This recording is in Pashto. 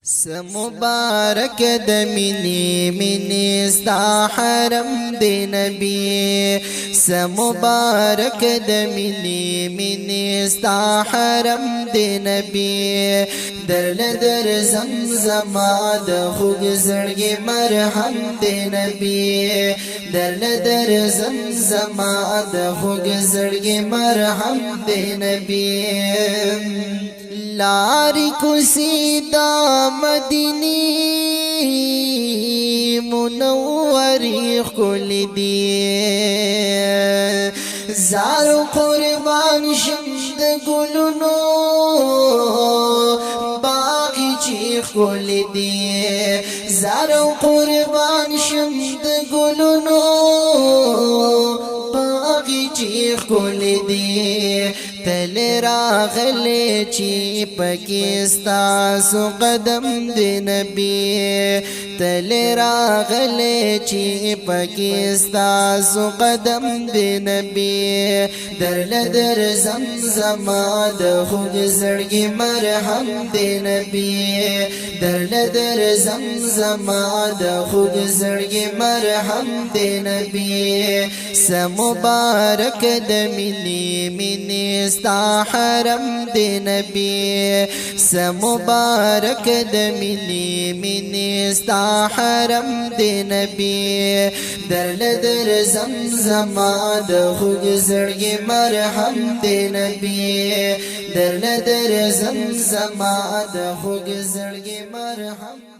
سمبارک د مینی مینی ستا حرم دی نبی سمبارک د مینی مینی ستا حرم دی نبی در زمزما د خوږ زړګي مرهم دی نبی در زمزما د خوږ زړګي مرهم دی نبی لاری کوسی دا مدینی منوری خل دی زارو قربان شمد گلونو باغی چی خل دی زارو قربان شمد گلونو باغی چی خل دی تل راغلی چی پکستا سو قدم دی نبی تل راغلی چی پکستا سو قدم دی نبی در زمزما د خوږ زړګي مرهم دی نبی در زمزما د خوږ زړګي مرهم دی نبی سمبارک د مینی مینی ستا حرم دی نبی سمبارک د مینی مینی ستا حرم دی نبی در زمزما د خوږ زړګي مرهم دی نبی در زمزما د خوږ زړګي مرهم